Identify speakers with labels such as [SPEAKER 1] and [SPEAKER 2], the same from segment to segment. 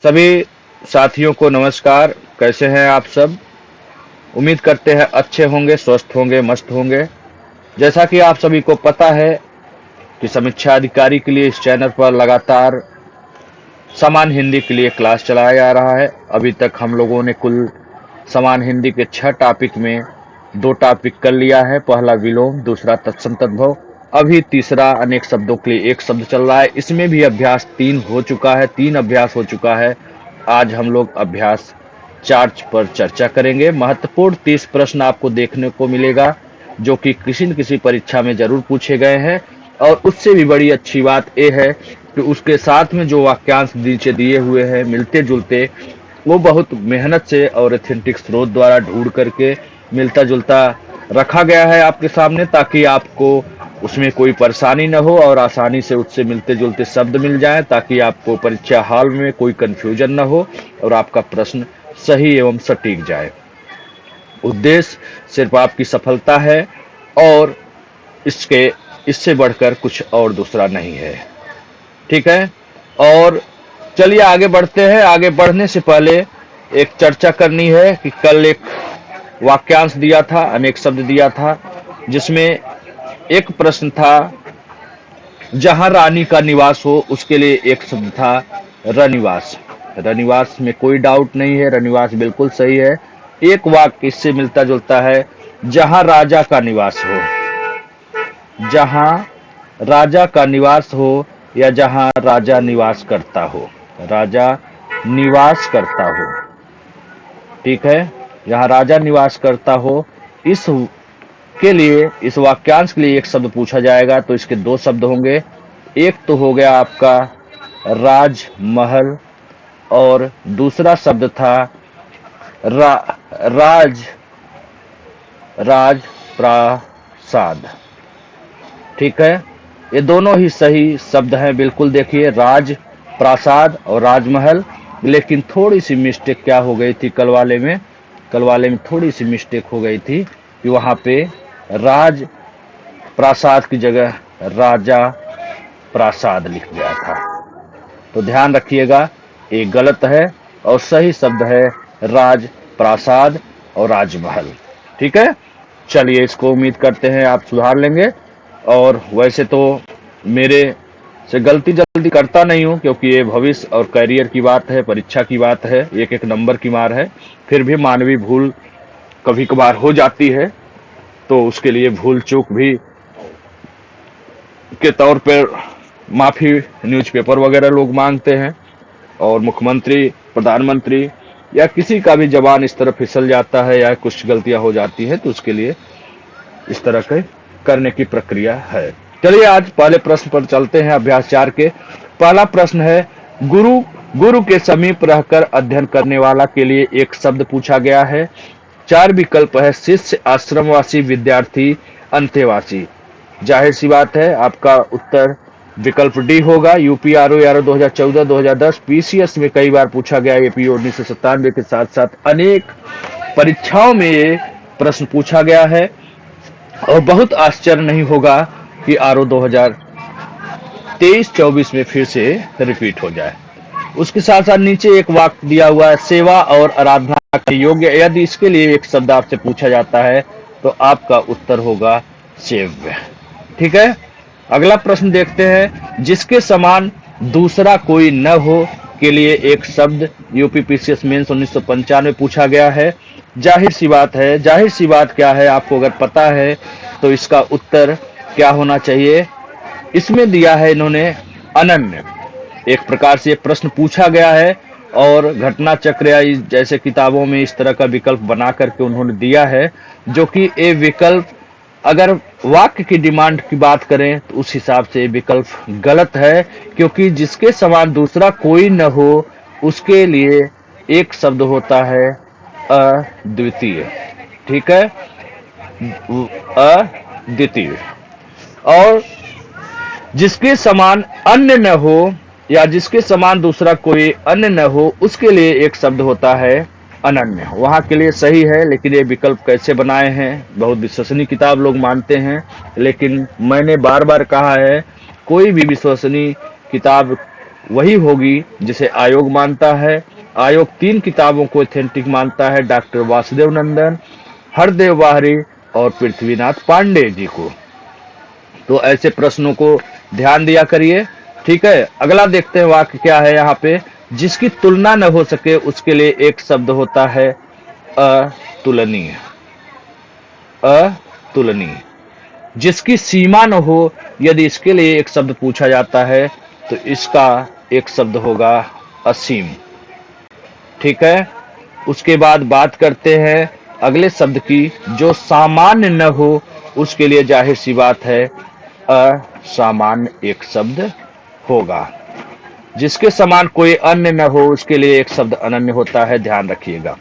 [SPEAKER 1] सभी साथियों को नमस्कार। कैसे हैं आप सब? उम्मीद करते हैं अच्छे होंगे, स्वस्थ होंगे, मस्त होंगे। जैसा कि आप सभी को पता है कि समीक्षा अधिकारी के लिए इस चैनल पर लगातार समान हिंदी के लिए क्लास चलाया जा रहा है। अभी तक हम लोगों ने कुल समान हिंदी के 6 टॉपिक में 2 टॉपिक कर लिया है। पहला विलोम, दूसरा तत्सम तद्भव, अभी तीसरा अनेक शब्दों के लिए एक शब्द चल रहा है। इसमें भी अभ्यास 3 हो चुका है, 3 अभ्यास हो चुका है। आज हम लोग अभ्यास 4 पर चर्चा करेंगे। महत्वपूर्ण 30 प्रश्न आपको देखने को मिलेगा जो कि किसी न किसी परीक्षा में जरूर पूछे गए हैं। और उससे भी बड़ी अच्छी बात यह है कि उसके साथ में जो वाक्यांश नीचे दिए हुए हैं मिलते जुलते, वो बहुत मेहनत से और एथेंटिक स्रोत द्वारा ढूंढ करके मिलता जुलता रखा गया है आपके सामने, ताकि आपको उसमें कोई परेशानी न हो और आसानी से उससे मिलते जुलते शब्द मिल जाएं, ताकि आपको परीक्षा हॉल में कोई कंफ्यूजन न हो और आपका प्रश्न सही एवं सटीक जाए। उद्देश्य सिर्फ आपकी सफलता है और इसके इससे बढ़कर कुछ और दूसरा नहीं है। ठीक है। और चलिए आगे बढ़ते हैं। आगे बढ़ने से पहले एक चर्चा करनी है कि कल एक वाक्यांश दिया था, अनेक शब्द दिया था, जिसमें एक प्रश्न था जहां रानी का निवास हो, उसके लिए एक शब्द था रनिवास। रनिवास में कोई डाउट नहीं है, रनिवास बिल्कुल सही है। एक वाक्य इससे मिलता जुलता है, जहां राजा का निवास हो। जहां राजा का निवास हो या जहां राजा निवास करता हो। राजा निवास करता हो, ठीक है। जहां राजा निवास करता हो, इस के लिए, इस वाक्यांश के लिए एक शब्द पूछा जाएगा, तो इसके 2 शब्द होंगे। एक तो हो गया आपका राजमहल और दूसरा शब्द था रा, राज राजप्रासाद। ठीक है। ये दोनों ही सही शब्द हैं, बिल्कुल। देखिए, राज प्रासाद और राजमहल। लेकिन थोड़ी सी मिस्टेक क्या हो गई थी कल वाले में थोड़ी सी मिस्टेक हो गई थी कि वहां पे राज प्रासाद की जगह राजा प्रासाद लिख गया था। तो ध्यान रखिएगा, ये गलत है और सही शब्द है राज प्रासाद और राजमहल। ठीक है। चलिए, इसको उम्मीद करते हैं आप सुधार लेंगे। और वैसे तो मेरे से गलती जल्दी करता नहीं हूं, क्योंकि ये भविष्य और करियर की बात है, परीक्षा की बात है, एक एक नंबर की मार है। फिर भी मानवीय भूल कभी कभार हो जाती है, तो उसके लिए भूल चूक भी के तौर पर माफी न्यूज़पेपर वगैरह लोग मांगते हैं। और मुख्यमंत्री, प्रधानमंत्री या किसी का भी जबान इस तरह फिसल जाता है या कुछ गलतियां हो जाती है, तो उसके लिए इस तरह के करने की प्रक्रिया है। चलिए आज पहले प्रश्न पर चलते हैं, अभ्यास 4 के। पहला प्रश्न है, गुरु गुरु के समीप रहकर अध्ययन करने वाला के लिए एक शब्द पूछा गया है। 4 विकल्प है, शिष्य, आश्रमवासी, विद्यार्थी, अंतेवासी। जाहिर सी बात है, आपका उत्तर विकल्प डी होगा। यूपीआरओ यारो 2014-2010 पीसीएस में कई बार पूछा गया। एपीओ 1997 के साथ साथ अनेक परीक्षाओं में ये प्रश्न पूछा गया है। और बहुत आश्चर्य नहीं होगा कि आरओ 2023-24 में फिर से रिपीट हो जाए। उसके साथ साथ नीचे एक वाक्य दिया हुआ है, सेवा और आराधना के योग्य। यदि इसके लिए एक शब्द आपसे पूछा जाता है तो आपका उत्तर होगा सेव्य। ठीक है। अगला प्रश्न देखते हैं, जिसके समान दूसरा कोई न हो के लिए एक शब्द। यूपीपीसीएस मेंस 1995 पूछा गया है। जाहिर सी बात है, जाहिर सी बात क्या है, आपको अगर पता है तो इसका उत्तर क्या होना चाहिए। इसमें दिया है इन्होंने अनन्य। एक प्रकार से प्रश्न पूछा गया है और घटना चक्र या जैसे किताबों में इस तरह का विकल्प बना करके उन्होंने दिया है, जो कि ये विकल्प अगर वाक्य की डिमांड की बात करें तो उस हिसाब से विकल्प गलत है, क्योंकि जिसके समान दूसरा कोई न हो उसके लिए एक शब्द होता है अद्वितीय। ठीक है, अद्वितीय। और जिसके समान अन्य न हो या जिसके समान दूसरा कोई अन्य न हो उसके लिए एक शब्द होता है अनन्य। वहां के लिए सही है, लेकिन ये विकल्प कैसे बनाए हैं, बहुत विश्वसनीय किताब लोग मानते हैं, लेकिन मैंने बार बार कहा है, कोई भी विश्वसनीय किताब वही होगी जिसे आयोग मानता है। आयोग 3 किताबों को ऑथेंटिक मानता है, डॉक्टर वासुदेव नंदन, हरदेव बाहरी और पृथ्वीनाथ पांडे जी को। तो ऐसे प्रश्नों को ध्यान दिया करिए। ठीक है, अगला देखते हैं वाक्य क्या है यहाँ पे। जिसकी तुलना न हो सके उसके लिए एक शब्द होता है अतुलनीय। अतुलनीय। जिसकी सीमा न हो, यदि इसके लिए एक शब्द पूछा जाता है तो इसका एक शब्द होगा असीम। ठीक है, उसके बाद बात करते हैं अगले शब्द की। जो सामान्य न हो उसके लिए जाहिर सी बात है असामान्य एक शब्द होगा। जिसके समान कोई अन्य न हो उसके लिए एक शब्द अनन्य होता है, ध्यान रखिएगा।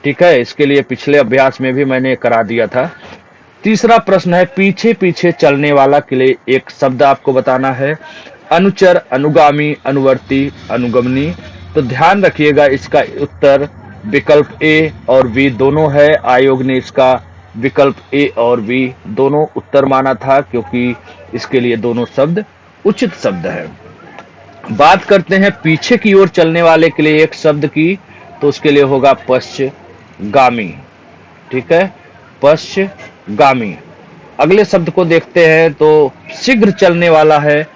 [SPEAKER 1] ठीक है, इसके लिए पिछले अभ्यास में भी मैंने करा दिया था। तीसरा प्रश्न है पीछे पीछे चलने वाला के लिए एक शब्द आपको बताना है। अनुचर, अनुगामी, अनुवर्ती, अनुगमनी। तो ध्यान रखिएगा इसका उत्तर विकल्प ए और बी दोनों है। आयोग ने इसका विकल्प ए और बी दोनों उत्तर माना था क्योंकि इसके लिए दोनों शब्द उचित शब्द है। बात करते हैं पीछे की ओर चलने वाले के लिए एक शब्द की, तो उसके लिए होगा पश्चगामी। ठीक है, पश्चगामी। अगले शब्द को देखते हैं तो शीघ्र चलने वाला है,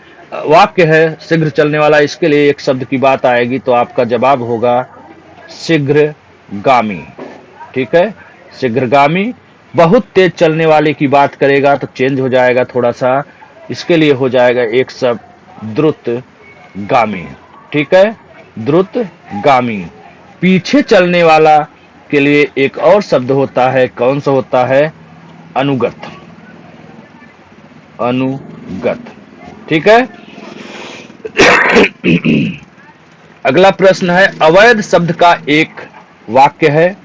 [SPEAKER 1] वाक्य है शीघ्र चलने वाला। इसके लिए एक शब्द की बात आएगी तो आपका जवाब होगा शीघ्रगामी। ठीक है, शीघ्रगामी। बहुत तेज चलने वाले की बात करेगा तो चेंज हो जाएगा थोड़ा सा, इसके लिए हो जाएगा एक शब्द द्रुतगामी। ठीक है, द्रुतगामी। पीछे चलने वाला के लिए एक और शब्द होता है, कौन सा होता है? अनुगत। अनुगत। ठीक है। अगला प्रश्न है अवैध शब्द का एक वाक्य है।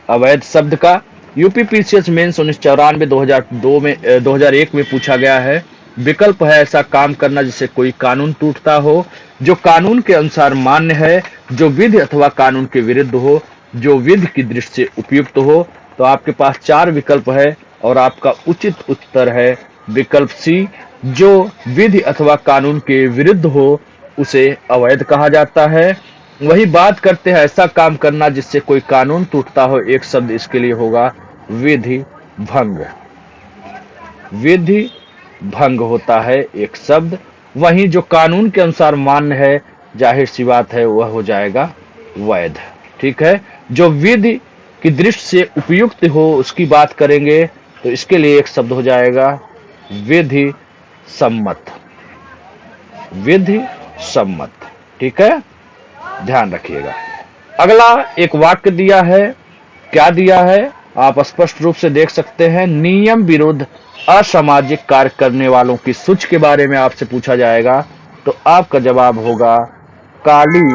[SPEAKER 1] अवैध शब्द का यूपीपीसीएस मेंस 1994 2002 में 2001 में पूछा गया है। विकल्प है ऐसा काम करना जिससे कोई कानून टूटता हो, जो कानून के अनुसार मान्य है, जो विधि अथवा कानून के विरुद्ध हो, जो विधि की दृष्टि से उपयुक्त हो। तो आपके पास 4 विकल्प है और आपका उचित उत्तर है विकल्प सी। जो विधि अथवा कानून के विरुद्ध हो उसे अवैध कहा जाता है। वही बात करते हैं ऐसा काम करना जिससे कोई कानून टूटता हो, एक शब्द इसके लिए होगा विधि भंग। विधि भंग होता है एक शब्द। वहीं जो कानून के अनुसार मान्य है, जाहिर सी बात है वह हो जाएगा वैध। ठीक है, जो विधि की दृष्टि से उपयुक्त हो उसकी बात करेंगे तो इसके लिए एक शब्द हो जाएगा विधि सम्मत। विधि सम्मत। ठीक है, ध्यान रखिएगा। अगला एक वाक्य दिया है, क्या दिया है आप स्पष्ट रूप से देख सकते हैं। नियम विरुद्ध असामाजिक कार्य करने वालों की सूची के बारे में आपसे पूछा जाएगा तो आपका जवाब होगा काली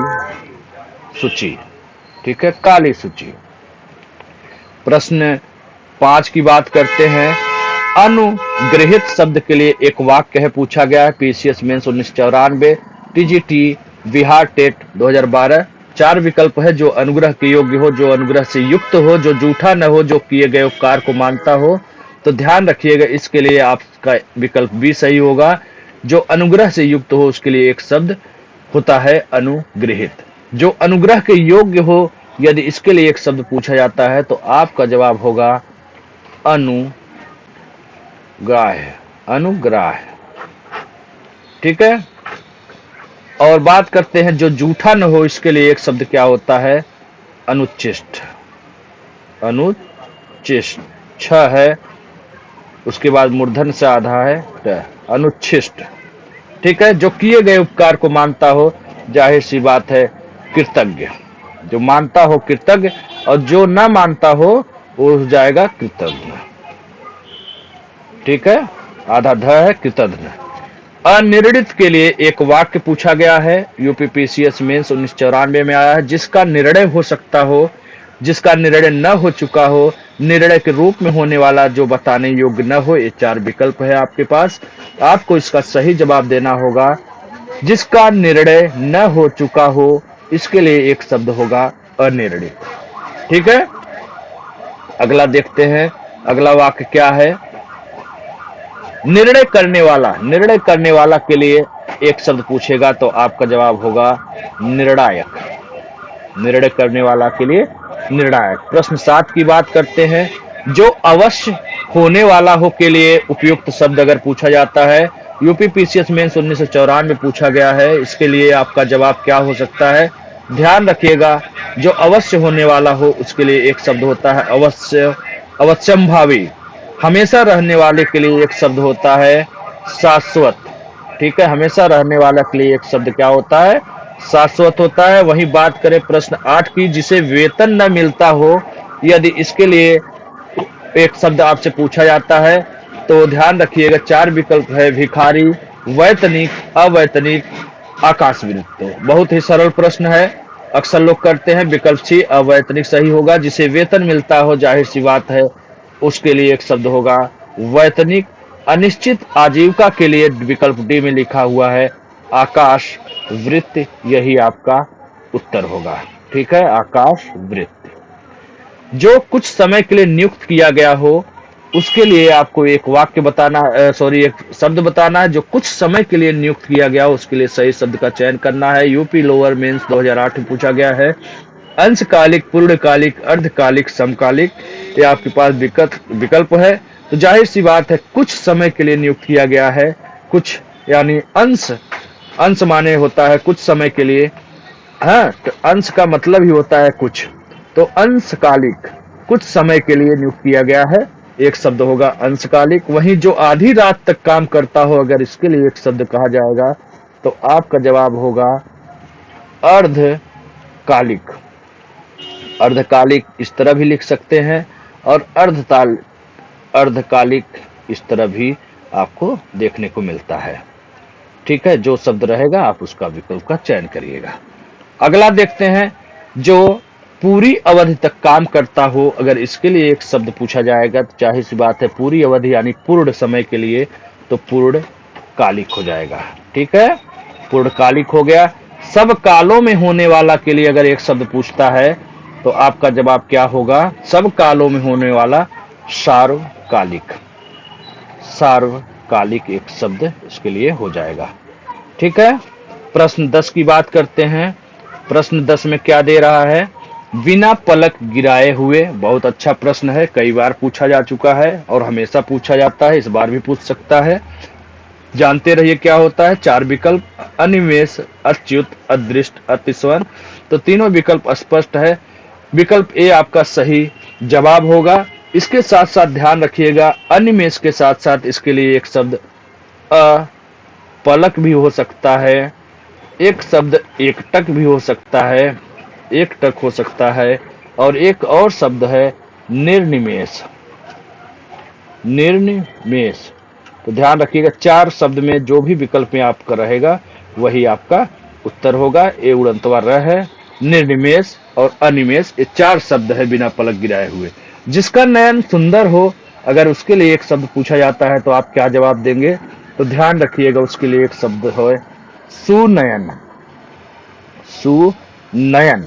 [SPEAKER 1] सूची। ठीक है, काली सूची। प्रश्न 5 की बात करते हैं। अनुग्रहित शब्द के लिए एक वाक्य है, पूछा गया है PCS mains 1994, TGT, Bihar TET 2012। 4 विकल्प है, जो अनुग्रह के योग्य हो, जो अनुग्रह से युक्त हो, जो झूठा न हो, जो किए गए उपकार को मानता हो। तो ध्यान रखिएगा इसके लिए आपका विकल्प बी सही होगा। जो अनुग्रह से युक्त हो उसके लिए एक शब्द होता है अनुग्रहित। जो अनुग्रह के योग्य हो, यदि इसके लिए एक शब्द पूछा जाता है तो आपका जवाब होगा अनुग्राह्य। अनुग्राह्य। ठीक है, और बात करते हैं जो झूठा न हो, इसके लिए एक शब्द क्या होता है? अनुचिष्ट। अनुचिष्ट। छ है, उसके बाद मूर्धन से आधा है ट। अनुच्छिष्ट। ठीक है, जो किए गए उपकार को मानता हो, जाहिर सी बात है कृतज्ञ। जो मानता हो कृतज्ञ और जो न मानता हो वो हो जाएगा कृतज्ञ। ठीक है, आधा ध है कृतज्ञ। अनिर्णित के लिए एक वाक्य पूछा गया है, यूपीपीसीएस मेंस 1994 में आया है। जिसका निर्णय हो सकता हो, जिसका निर्णय न हो चुका हो, निर्णय के रूप में होने वाला, जो बताने योग्य न हो। ये 4 विकल्प है आपके पास। आपको इसका सही जवाब देना होगा जिसका निर्णय न हो चुका हो, इसके लिए एक शब्द होगा अनिर्णित। ठीक है, अगला देखते हैं। अगला वाक्य क्या है? निर्णय करने वाला। निर्णय करने वाला के लिए एक शब्द पूछेगा तो आपका जवाब होगा निर्णायक। निर्णय करने वाला के लिए निर्णायक। प्रश्न 7 की बात करते हैं। जो अवश्य होने वाला हो के लिए उपयुक्त शब्द अगर पूछा जाता है, यूपी पीसीएस मेंस 1994 में पूछा गया है, इसके लिए आपका जवाब क्या हो सकता है? ध्यान रखिएगा, जो अवश्य होने वाला हो उसके लिए एक शब्द होता है अवश्य, अवश्यंभावी। हमेशा रहने वाले के लिए एक शब्द होता है शाश्वत। ठीक है, हमेशा रहने वाला के लिए एक शब्द क्या होता है? शाश्वत होता है। वही बात करें प्रश्न 8 की, जिसे वेतन न मिलता हो, यदि इसके लिए एक शब्द आपसे पूछा जाता है तो ध्यान रखिएगा 4 विकल्प है, भिखारी, वैतनिक, अवैतनिक, आकाशवृत्त। बहुत ही सरल प्रश्न है, अक्सर लोग करते हैं। विकल्प सी अवैतनिक सही होगा। जिसे वेतन मिलता हो, जाहिर सी बात है, उसके लिए एक शब्द होगा वैतनिक। अनिश्चित आजीविका के लिए विकल्प डी में लिखा हुआ है आकाश वृत्त, यही आपका उत्तर होगा। ठीक है, आकाश वृत्त। जो कुछ समय के लिए नियुक्त किया गया हो उसके लिए आपको एक वाक्य बताना, एक शब्द बताना है। जो कुछ समय के लिए नियुक्त किया गया हो उसके लिए सही शब्द का चयन करना है। यूपी लोअर मेंस 2008 में पूछा गया है। अंशकालिक, पूर्णकालिक, अर्धकालिक, समकालिक, ये आपके पास विकल्प है। तो जाहिर सी बात है कुछ समय के लिए नियुक्त किया गया है। कुछ यानी अंश, अंश माने होता है कुछ समय के लिए। हाँ, तो अंश का मतलब ही होता है कुछ। तो अंशकालिक, कुछ समय के लिए नियुक्त किया गया है, एक शब्द होगा अंशकालिक। वहीं जो आधी रात तक काम करता हो, अगर इसके लिए एक शब्द कहा जाएगा तो आपका जवाब होगा अर्धकालिक। अर्धकालिक इस तरह भी लिख सकते हैं और अर्धकालिक इस तरह भी आपको देखने को मिलता है। ठीक है, जो शब्द रहेगा आप उसका विकल्प का चयन करिएगा। अगला देखते हैं, जो पूरी अवधि तक काम करता हो, अगर इसके लिए एक शब्द पूछा जाएगा तो जाहिर सी बात है पूरी अवधि यानी पूर्ण समय के लिए तो पूर्णकालिक हो जाएगा। ठीक है, पूर्णकालिक हो गया। सब कालों में होने वाला के लिए अगर एक शब्द पूछता है तो आपका जवाब क्या होगा? सब कालों में होने वाला सार्वकालिक। सार्वकालिक एक शब्द इसके लिए हो जाएगा। ठीक है, प्रश्न 10 की बात करते हैं। प्रश्न 10 में क्या दे रहा है? बिना पलक गिराए हुए। बहुत अच्छा प्रश्न है, कई बार पूछा जा चुका है और हमेशा पूछा जाता है, इस बार भी पूछ सकता है। जानते रहिए क्या होता है। 4 विकल्प, अनिमेष, अच्युत, अदृष्ट, अतिस्वर। तो तीनों विकल्प स्पष्ट है। विकल्प ए आपका सही जवाब होगा। इसके साथ साथ ध्यान रखिएगा, अनिमेष के साथ साथ इसके लिए एक शब्द पलक भी हो सकता है, एक शब्द एकटक भी हो सकता है, एकटक हो सकता है, और एक और शब्द है निर्निमेष। निर्निमेष। तो ध्यान रखिएगा 4 शब्द में जो भी विकल्प में आपका रहेगा वही आपका उत्तर होगा। ए उड़ंतवा र है, निर्निमेष और अनिमेष, ये 4 शब्द है बिना पलक गिराए हुए। जिसका नयन सुंदर हो, अगर उसके लिए एक शब्द पूछा जाता है तो आप क्या जवाब देंगे? तो ध्यान रखिएगा उसके लिए एक शब्द है सुनयन। सुनयन,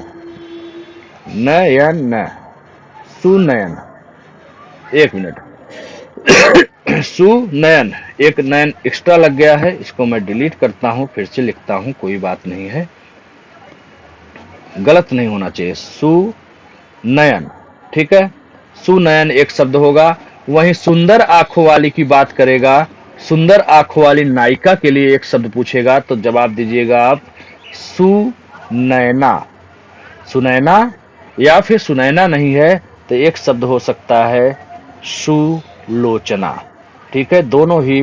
[SPEAKER 1] नयन, सुनयन। एक मिनट, सुनयन, एक नयन एक्स्ट्रा लग गया है, इसको मैं डिलीट करता हूं, फिर से लिखता हूं, कोई बात नहीं है, गलत नहीं होना चाहिए। सुनयन। ठीक है, सुनयन एक शब्द होगा। वहीं सुंदर आंखों वाली की बात करेगा, सुंदर आंखों वाली नायिका के लिए एक शब्द पूछेगा तो जवाब दीजिएगा आप सुनैना। सुनैना, या फिर सुनैना नहीं है तो एक शब्द हो सकता है सुलोचना। ठीक है, दोनों ही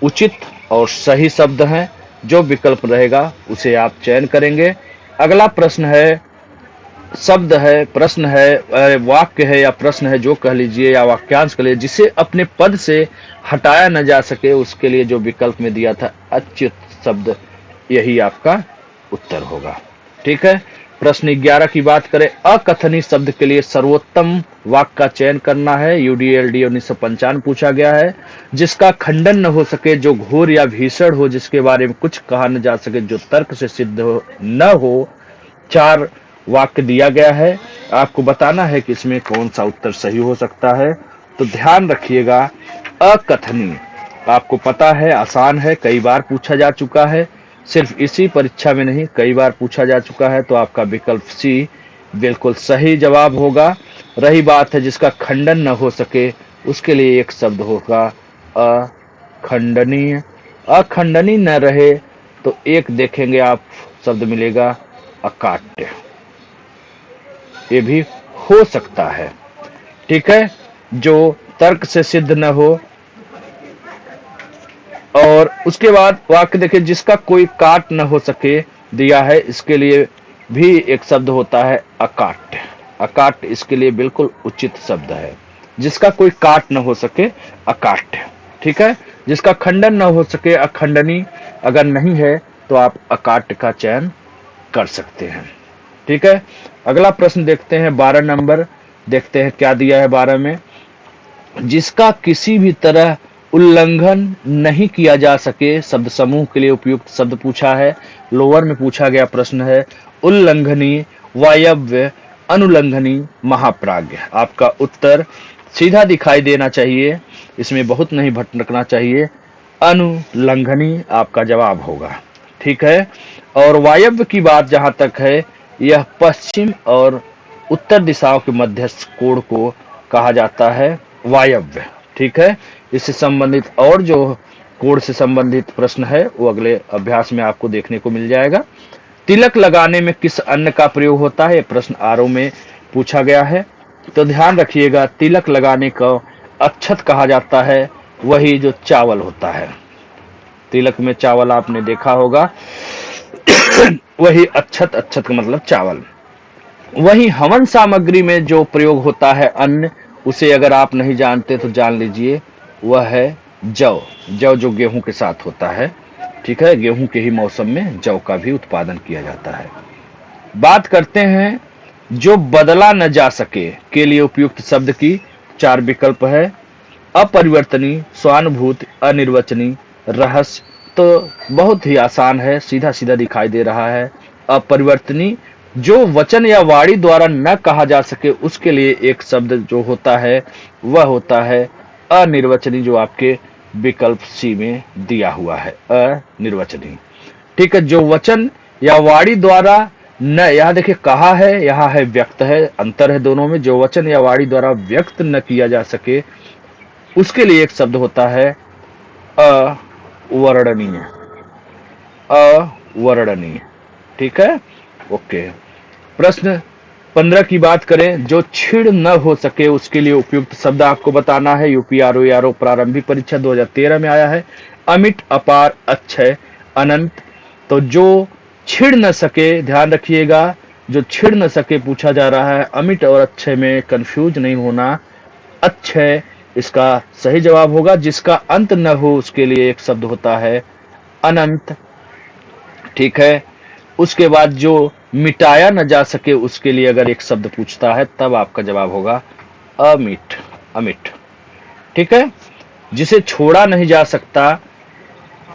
[SPEAKER 1] उचित और सही शब्द हैं। जो विकल्प रहेगा उसे आप चयन करेंगे। अगला प्रश्न है, शब्द है, प्रश्न है, वाक्य है या प्रश्न है, जो कह लीजिए, या वाक्यांश कह लीजिए, जिसे अपने पद से हटाया न जा सके, उसके लिए जो विकल्प में दिया था अच्युत शब्द, यही आपका उत्तर होगा। ठीक है, प्रश्न 11 की बात करें, अकथनीय शब्द के लिए सर्वोत्तम वाक्य का चयन करना है। यूडीएलडी 1995 पूछा गया है। जिसका खंडन न हो सके, जो घोर या भीषण हो, जिसके बारे में कुछ कहा न जा सके, जो तर्क से सिद्ध न हो। 4 वाक्य दिया गया है, आपको बताना है कि इसमें कौन सा उत्तर सही हो सकता है। तो ध्यान रखिएगा, अकथनीय, आपको पता है, आसान है, कई बार पूछा जा चुका है, सिर्फ इसी परीक्षा में नहीं कई बार पूछा जा चुका है, तो आपका विकल्प सी बिल्कुल सही जवाब होगा। रही बात है जिसका खंडन न हो सके, उसके लिए एक शब्द होगा अखंडनीय। अखंडनीय न रहे तो एक देखेंगे आप शब्द मिलेगा अकाट्य, ये भी हो सकता है। ठीक है, जो तर्क से सिद्ध न हो। और उसके बाद वाक्य देखिए, जिसका कोई काट न हो सके दिया है, इसके लिए भी एक शब्द होता है अकाट्य। अकाट्य इसके लिए बिल्कुल उचित शब्द है। जिसका कोई काट न हो सके अकाट्य। ठीक है, जिसका खंडन न हो सके अखंडनी। अगर नहीं है तो आप अकाट्य का चयन कर सकते हैं। ठीक है, अगला प्रश्न देखते हैं 12 नंबर। देखते हैं क्या दिया है 12 में। जिसका किसी भी तरह उल्लंघन नहीं किया जा सके शब्द समूह के लिए उपयुक्त शब्द पूछा है। लोअर में पूछा गया प्रश्न है उल्लंघनीय, वायव्य, अनुल्लंघनीय, महाप्राज्य। आपका उत्तर सीधा दिखाई देना चाहिए, इसमें बहुत नहीं भटकना चाहिए। अनुल्लंघनीय आपका जवाब होगा। ठीक है, और वायव्य की बात जहां तक है, यह पश्चिम और उत्तर दिशाओं के मध्यस्थ कोण को कहा जाता है वायव्य। ठीक है, इससे संबंधित और जो कोण से संबंधित प्रश्न है वो अगले अभ्यास में आपको देखने को मिल जाएगा। तिलक लगाने में किस अन्न का प्रयोग होता है, प्रश्न आरओ में पूछा गया है। तो ध्यान रखिएगा, तिलक लगाने को अक्षत कहा जाता है, वही जो चावल होता है। तिलक में चावल आपने देखा होगा, वही अक्षत, अक्षत का मतलब चावल। वही हवन सामग्री में जो प्रयोग होता है अन्न, उसे अगर आप नहीं जानते तो जान लीजिए, वह है जौ। जौ जो गेहूं के साथ होता है। ठीक है, गेहूं के ही मौसम में जौ का भी उत्पादन किया जाता है। बात करते हैं जो बदला न जा सके के लिए उपयुक्त शब्द की। 4 विकल्प है, अपरिवर्तनीय, स्वानुभूति, अनिर्वचनीय, रहस्य। तो बहुत ही आसान है, सीधा सीधा दिखाई दे रहा है। अपरिवर्तनीय, जो वचन या वाणी द्वारा न कहा जा सके, उसके लिए एक शब्द जो होता है वह होता है अनिर्वचनीय, जो आपके विकल्प सी में दिया हुआ है, अनिर्वचनीय। ठीक है, जो वचन या वाणी द्वारा न, यहाँ देखिए कहा है, यहाँ है व्यक्त है, अंतर है दोनों में। जो वचन या वाणी द्वारा व्यक्त न किया जा सके, उसके लिए एक शब्द होता है अवर्णनीय। अवर्णनीय। ठीक है, ओके। प्रश्न 15 की बात करें, जो छीड़ न हो सके उसके लिए उपयुक्त शब्द आपको बताना है। यूपीआरओ प्रारंभिक परीक्षा 2013 में आया है। अमिट, अपार, अक्षय, अनंत। तो जो छिड़ न सके, ध्यान रखिएगा, जो छिड़ न सके पूछा जा रहा है। अमिट और अक्षय में कंफ्यूज नहीं होना, अक्षय इसका सही जवाब होगा। जिसका अंत न हो उसके लिए एक शब्द होता है अनंत। ठीक है, उसके बाद जो मिटाया न जा सके उसके लिए अगर एक शब्द पूछता है, तब आपका जवाब होगा अमिट। अमिट। ठीक है, जिसे छोड़ा नहीं जा सकता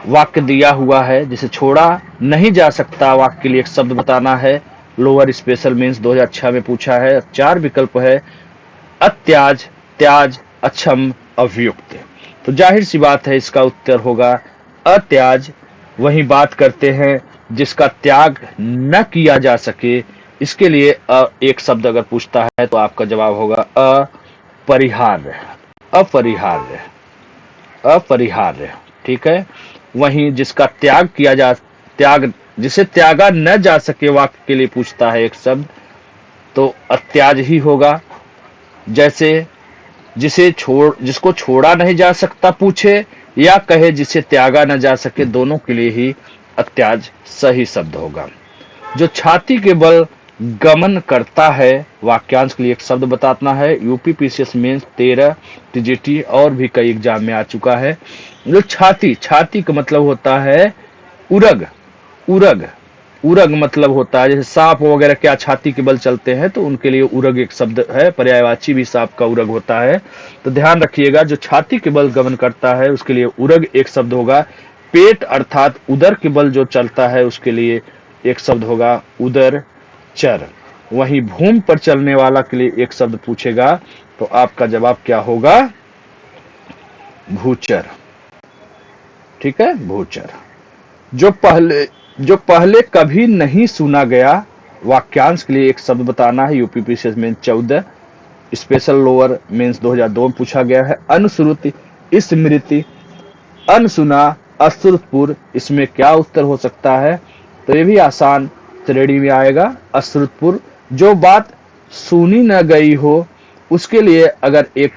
[SPEAKER 1] वाक्य दिया हुआ है, जिसे छोड़ा नहीं जा सकता वाक्य के लिए एक शब्द बताना है। लोअर स्पेशल मीन्स 2006 में पूछा है। 4 विकल्प है, अत्याज, त्याज, अक्षम, अभियुक्त। तो जाहिर सी बात है इसका उत्तर होगा अत्याज। वही बात करते हैं जिसका त्याग न किया जा सके, इसके लिए एक शब्द अगर पूछता है तो आपका जवाब होगा अपरिहार्य। अपरिहार्य। अपरिहार्य। ठीक है, वहीं जिसका त्याग किया जा, त्याग, जिसे त्यागा न जा सके वाक्य के लिए पूछता है एक शब्द, तो अत्याज ही होगा। जैसे जिसको छोड़ा नहीं जा सकता पूछे, या कहे जिसे त्यागा न जा सके, दोनों के लिए ही अत्याज सही शब्द होगा। जो छाती के बल गमन करता है, वाक्यांश के लिए एक शब्द बताना है। यूपी पीसीएस मेंस 13, टीजीटी और भी कई एग्जाम में आ चुका है। जो छाती, छाती का मतलब होता है उरग। उरग, उरग मतलब होता है, जैसे सांप वगैरह क्या छाती के बल चलते हैं, तो उनके लिए उरग एक शब्द है। पर्यायवाची भी सांप का उरग होता है। तो ध्यान रखिएगा, जो छाती के बल गमन करता है उसके लिए उरग एक शब्द होगा। पेट अर्थात उदर के बल जो चलता है उसके लिए एक शब्द होगा उदर चर। वहीं भूमि पर चलने वाला के लिए एक शब्द पूछेगा, तो आपका जवाब क्या होगा? भूचर। ठीक है, भूचर। जो पहले कभी नहीं सुना गया वाक्यांश के लिए एक शब्द बताना है। यूपीपीसीएस में 14 स्पेशल लोअर मेंस 2002 में पूछा गया है। अनुश्रुति, स्मृति, अनसुना, अश्रुतपुर, इसमें क्या उत्तर हो सकता है? तो ये भी आसान श्रेणी में आएगा, अश्रुतपुर। जो बात सुनी न गई हो उसके लिए अगर एक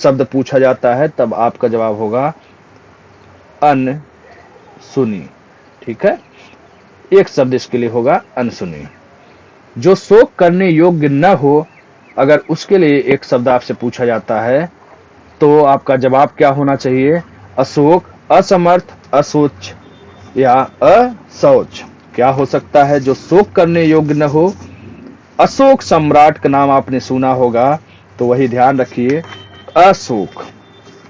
[SPEAKER 1] शब्द पूछा जाता है तब आपका जवाब होगा अनसुनी। ठीक है, एक शब्द इसके लिए होगा अनसुनी। जो शोक करने योग्य न हो अगर उसके लिए एक शब्द आपसे पूछा जाता है तो आपका जवाब क्या होना चाहिए? अशोक, असमर्थ, अशोच या अशौच। क्या हो सकता है जो शोक करने योग्य न हो? अशोक सम्राट का नाम आपने सुना होगा, तो वही ध्यान रखिए, अशोक।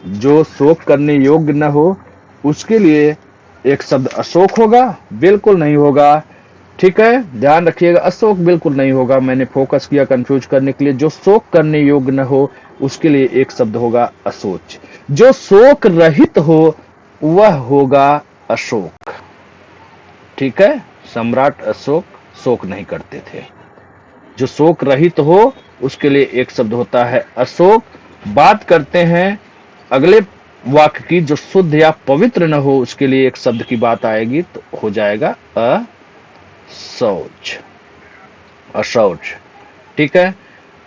[SPEAKER 1] जो शोक करने योग्य न हो उसके लिए एक शब्द अशोक होगा? बिल्कुल नहीं होगा। ठीक है, ध्यान रखिएगा, अशोक बिल्कुल नहीं होगा। मैंने फोकस किया कंफ्यूज करने के लिए। जो शोक करने योग्य न हो उसके लिए एक शब्द होगा अशोच। जो शोक रहित हो वह होगा अशोक। ठीक है, सम्राट अशोक शोक नहीं करते थे। जो शोक रहित हो उसके लिए एक शब्द होता है अशोक। बात करते हैं अगले वाक्य की। जो शुद्ध या पवित्र न हो उसके लिए एक शब्द की बात आएगी तो हो जाएगा अशौच, अशौच। ठीक है,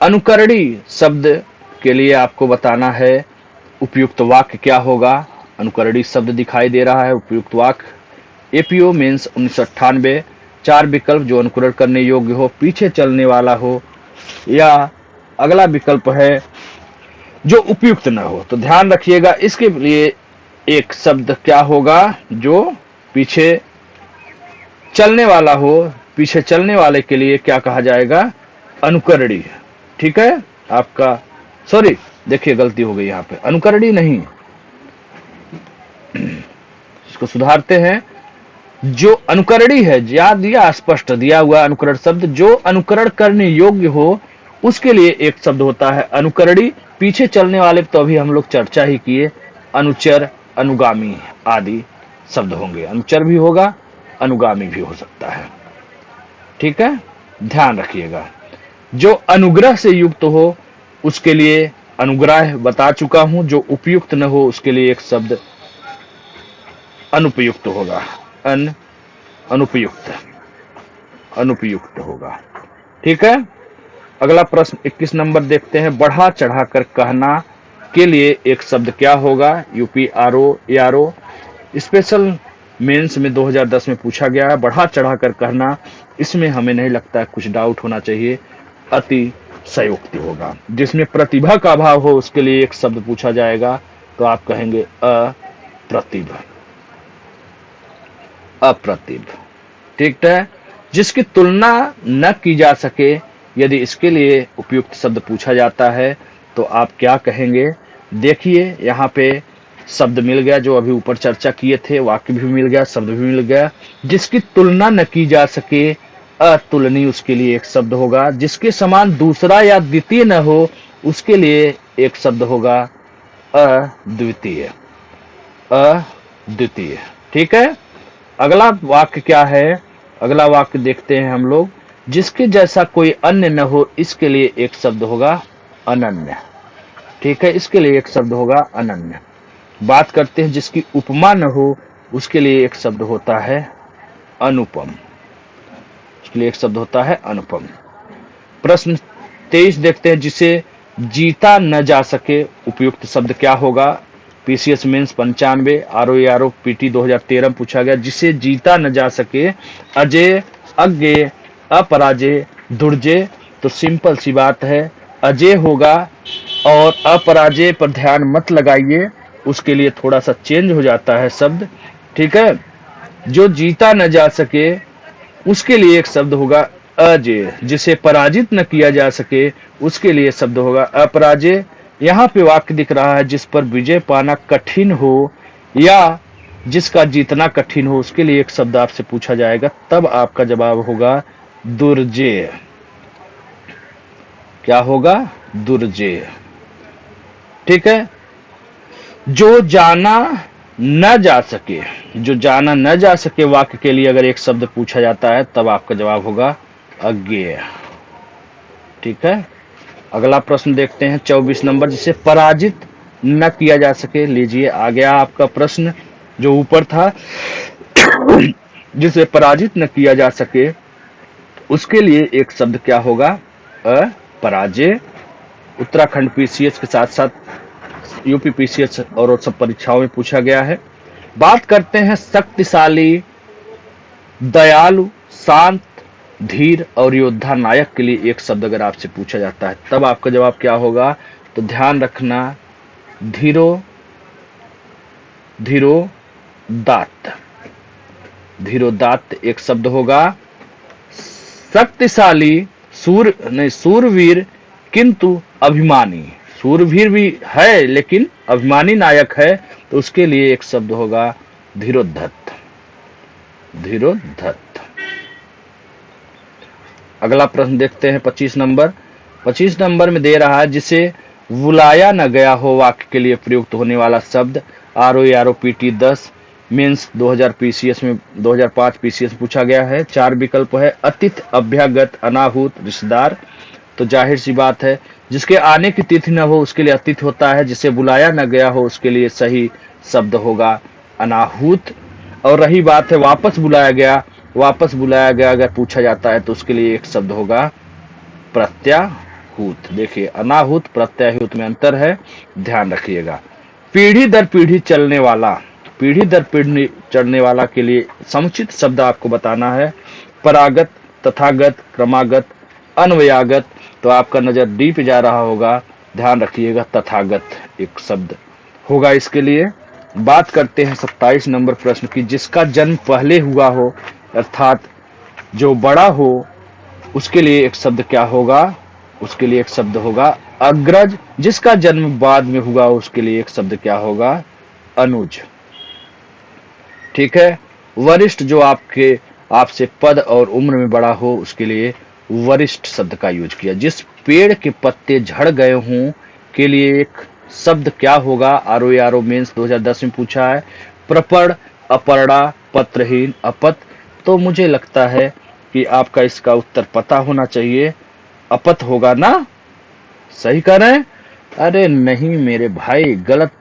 [SPEAKER 1] अनुकरणी शब्द के लिए आपको बताना है उपयुक्त वाक्य क्या होगा। अनुकरणी शब्द दिखाई दे रहा है, उपयुक्त वाक्य एपीओ मेंस 1998। 4 विकल्प, जो अनुकरण करने योग्य हो, पीछे चलने वाला हो, या अगला विकल्प है जो उपयुक्त न हो। तो ध्यान रखिएगा, इसके लिए एक शब्द क्या होगा? जो पीछे चलने वाला हो। पीछे चलने वाले के लिए क्या कहा जाएगा? अनुकरणी। ठीक है, आपका सॉरी, देखिए गलती हो गई यहाँ पे, अनुकरणी नहीं, इसको सुधारते हैं। जो अनुकरणी है, याद दिया, स्पष्ट दिया हुआ अनुकरण शब्द, जो अनुकरण करने योग्य हो उसके लिए एक शब्द होता है अनुकरणी। पीछे चलने वाले तो अभी हम लोग चर्चा ही किए, अनुचर, अनुगामी आदि शब्द होंगे। अनुचर भी होगा, अनुगामी भी हो सकता है। ठीक है, ध्यान रखिएगा। जो अनुग्रह से युक्त हो उसके लिए अनुग्रह बता चुका हूं। जो उपयुक्त न हो उसके लिए एक शब्द अनुपयुक्त होगा, अनुपयुक्त, अनुपयुक्त होगा। ठीक है, अगला प्रश्न 21 नंबर देखते हैं। बढ़ा चढ़ाकर कहना के लिए एक शब्द क्या होगा? यूपी आरओ स्पेशल मेंस में 2010 में पूछा गया है। बढ़ा चढ़ाकर कहना, इसमें हमें नहीं लगता कुछ डाउट होना चाहिए, अतिशयोक्ति होगा। जिसमें प्रतिभा का अभाव हो उसके लिए एक शब्द पूछा जाएगा तो आप कहेंगे अप्रतिभ, अप्रतिभ। ठीक है, जिसकी तुलना न की जा सके, यदि इसके लिए उपयुक्त शब्द पूछा जाता है तो आप क्या कहेंगे? देखिए यहाँ पे शब्द मिल गया, जो अभी ऊपर चर्चा किए थे, वाक्य भी मिल गया, शब्द भी मिल गया। जिसकी तुलना न की जा सके, अतुलनीय, उसके लिए एक शब्द होगा। जिसके समान दूसरा या द्वितीय न हो उसके लिए एक शब्द होगा अद्वितीय, अद्वितीय। ठीक है, अगला वाक्य क्या है? अगला वाक्य देखते हैं हम लोग। जिसके जैसा कोई अन्य न हो इसके लिए एक शब्द होगा अनन्य। ठीक है, इसके लिए एक शब्द होगा अनन्य। बात करते हैं जिसकी उपमा न हो उसके लिए एक शब्द होता है अनुपम, उसके लिए एक शब्द होता है अनुपम। प्रश्न 23 देखते हैं। जिसे जीता न जा सके, उपयुक्त शब्द क्या होगा? पीसीएस मेंस 95, आरओ पीटी 2013 में पूछा गया। जिसे जीता न जा सके, अजय, अज्ञेय, अपराजय, दुर्जय। तो सिंपल सी बात है, अजय होगा। और अपराजय पर ध्यान मत लगाइए, उसके लिए थोड़ा सा चेंज हो जाता है शब्द। ठीक है, जो जीता न जा सके उसके लिए एक शब्द होगा अजय। जिसे पराजित न किया जा सके उसके लिए शब्द होगा अपराजय। यहाँ पे वाक्य दिख रहा है, जिस पर विजय पाना कठिन हो या जिसका जीतना कठिन हो उसके लिए एक शब्द आपसे पूछा जाएगा, तब आपका जवाब होगा दुर्जय। क्या होगा? दुर्जय। ठीक है, जो जाना न जा सके, जो जाना न जा सके वाक्य के लिए अगर एक शब्द पूछा जाता है तब आपका जवाब होगा अज्ञेय। ठीक है, अगला प्रश्न देखते हैं 24 नंबर, जिसे पराजित न किया जा सके। लीजिए आ गया आपका प्रश्न जो ऊपर था। जिसे पराजित न किया जा सके उसके लिए एक शब्द क्या होगा? अपराजय। उत्तराखंड पीसीएस के साथ साथ यूपी पीसीएस और सब परीक्षाओं में पूछा गया है। बात करते हैं शक्तिशाली, दयालु, शांत, धीर और योद्धा नायक के लिए एक शब्द अगर आपसे पूछा जाता है तब आपका जवाब क्या होगा? तो ध्यान रखना, धीरो धीरोदात्त। धीरोदात्त एक शब्द होगा। शक्तिशाली, सूरवीर किंतु अभिमानी। सूरवीर भी है लेकिन अभिमानी नायक है, तो उसके लिए एक शब्द होगा धीरोद्धत। धीरोद्धत। अगला प्रश्न देखते हैं 25 नंबर। 25 नंबर में दे रहा है, जिसे बुलाया न गया हो वाक्य के लिए प्रयुक्त होने वाला शब्द। ROPT 10 मेंस 2000 पीसीएस में 2005 पीसीएस पूछा गया है। 4 विकल्प है, अतिथि, अभ्यागत, अनाहूत, रिश्तेदार। तो जाहिर सी बात है, जिसके आने की तिथि न हो उसके लिए अतिथि होता है, जिसे बुलाया न गया हो उसके लिए सही शब्द होगा अनाहूत। और रही बात है वापस बुलाया गया अगर पूछा जाता है तो उसके लिए एक शब्द होगा प्रत्याहूत। देखिए, अनाहूत प्रत्याहूत में अंतर है, ध्यान रखिएगा। पीढ़ी दर पीढ़ी चलने वाला, पीढ़ी दर पीढ़ी चलने वाला के लिए समुचित शब्द आपको बताना है। परागत, तथागत, क्रमागत, अन्वयागत। तो आपका नजर डी पे जा रहा होगा, ध्यान रखिएगा, तथागत एक शब्द होगा इसके लिए। बात करते हैं 27 नंबर प्रश्न की, जिसका जन्म पहले हुआ हो अर्थात जो बड़ा हो उसके लिए एक शब्द क्या होगा? उसके लिए एक शब्द होगा अग्रज। जिसका जन्म बाद में हुआ उसके लिए एक शब्द क्या होगा? अनुज। ठीक है, वरिष्ठ, जो आपसे पद और उम्र में बड़ा हो उसके लिए वरिष्ठ शब्द का यूज किया। जिस पेड़ के पत्ते झड़ गए हों के लिए एक शब्द क्या होगा? ROE मेंस 2010 में पूछा है। प्रपड़, अपर्णा, पत्रहीन, अपत। तो मुझे लगता है कि आपका इसका उत्तर पता होना चाहिए, अपत होगा ना? सही कर रहे हैं? अरे नहीं मेरे भाई, गलत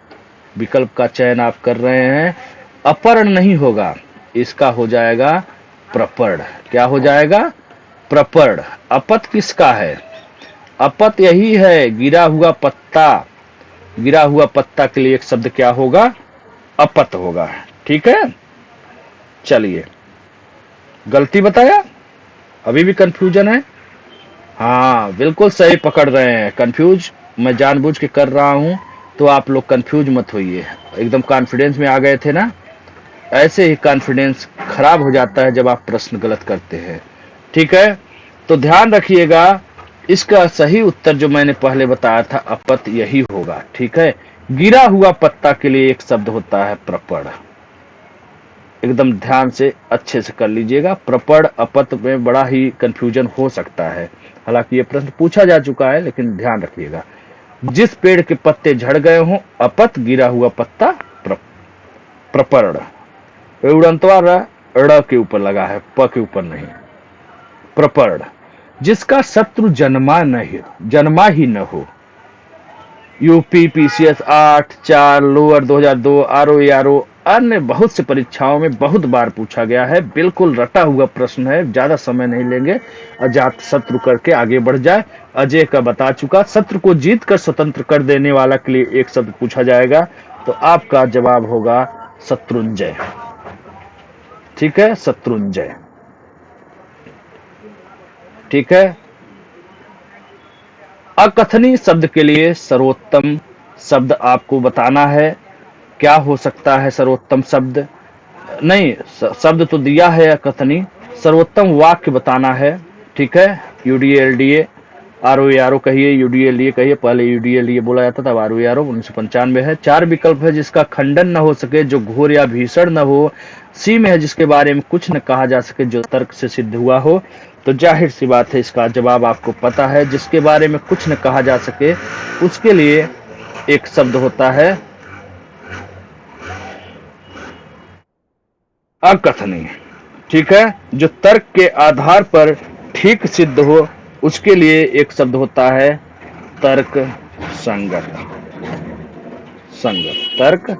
[SPEAKER 1] विकल्प का चयन आप कर रहे हैं। अपर्ण नहीं होगा, इसका हो जाएगा प्रपड़। क्या हो जाएगा? प्रपड़। अपत किसका है? अपत यही है, गिरा हुआ पत्ता। गिरा हुआ पत्ता के लिए एक शब्द क्या होगा? अपत होगा। ठीक है, चलिए, गलती बताया? अभी भी कंफ्यूजन है? हाँ, बिल्कुल सही पकड़ रहे हैं। कंफ्यूज मैं जानबूझ के कर रहा हूं, तो आप लोग कंफ्यूज मत होइए। एकदम कॉन्फिडेंस में आ गए थे ना, ऐसे ही कॉन्फिडेंस खराब हो जाता है जब आप प्रश्न गलत करते हैं। ठीक है, तो ध्यान रखिएगा, इसका सही उत्तर जो मैंने पहले बताया था अपत यही होगा। ठीक है, गिरा हुआ पत्ता के लिए एक शब्द होता है प्रपड़। एकदम ध्यान से अच्छे से कर लीजिएगा। प्रपड़ अपत में बड़ा ही कंफ्यूजन हो सकता है, हालांकि ये प्रश्न पूछा जा चुका है, लेकिन ध्यान रखिएगा। जिस पेड़ के पत्ते झड़ गए हों अपत, गिरा हुआ पत्ता प्रपड़। उड़ंतवा ड़ के ऊपर लगा है, प के ऊपर नहीं। प्रपड़। जिसका शत्रु जन्मा ही न हो। यूपी पीसीएस 8, 4, लोअर 2002, ROE अन्य बहुत से परीक्षाओं में बहुत बार पूछा गया है। बिल्कुल रटा हुआ प्रश्न है, ज्यादा समय नहीं लेंगे, अजात शत्रु करके आगे बढ़ जाए। अजय का बता चुका, शत्रु को जीत कर स्वतंत्र कर देने वाला के लिए एक शब्द पूछा जाएगा, तो आपका जवाब होगा शत्रुंजय। ठीक है, शत्रुंजय। ठीक है, अकथनीय शब्द के लिए सर्वोत्तम शब्द आपको बताना है। क्या हो सकता है सर्वोत्तम शब्द? नहीं, शब्द तो दिया है अकथनीय, सर्वोत्तम वाक्य बताना है। ठीक है, UDLDA, ROE कहिए, UDLDA कहिए। पहले UDLDA बोला जाता था, अब ROE 1995 है। 4 विकल्प है, जिसका खंडन न हो सके, जो घोर या भीषण न हो। सी में है, जिसके बारे में कुछ न कहा जा सके, जो तर्क से सिद्ध हुआ हो। तो जाहिर सी बात है, इसका जवाब आपको पता है। जिसके बारे में कुछ न कहा जा सके उसके लिए एक शब्द होता है अकथनीय। ठीक है, जो तर्क के आधार पर ठीक सिद्ध हो उसके लिए एक शब्द होता है तर्क संगत। तर्क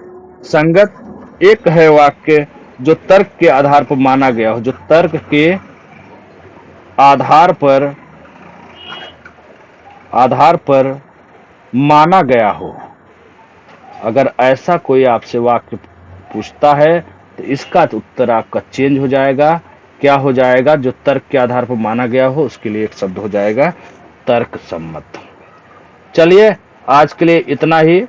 [SPEAKER 1] संगत एक है वाक्य जो तर्क के आधार पर माना गया हो, जो तर्क के आधार पर माना गया हो। अगर ऐसा कोई आपसे वाक्य पूछता है तो इसका उत्तर आपका चेंज हो जाएगा। क्या हो जाएगा? जो तर्क के आधार पर माना गया हो उसके लिए एक शब्द हो जाएगा तर्क सम्मत। चलिए आज के लिए इतना ही,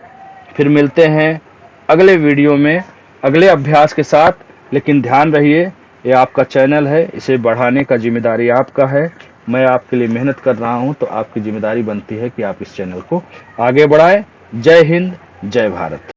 [SPEAKER 1] फिर मिलते हैं अगले वीडियो में अगले अभ्यास के साथ। लेकिन ध्यान रहिए, ये आपका चैनल है, इसे बढ़ाने का जिम्मेदारी आपका है। मैं आपके लिए मेहनत कर रहा हूं तो आपकी जिम्मेदारी बनती है कि आप इस चैनल को आगे बढ़ाएं। जय हिंद, जय भारत।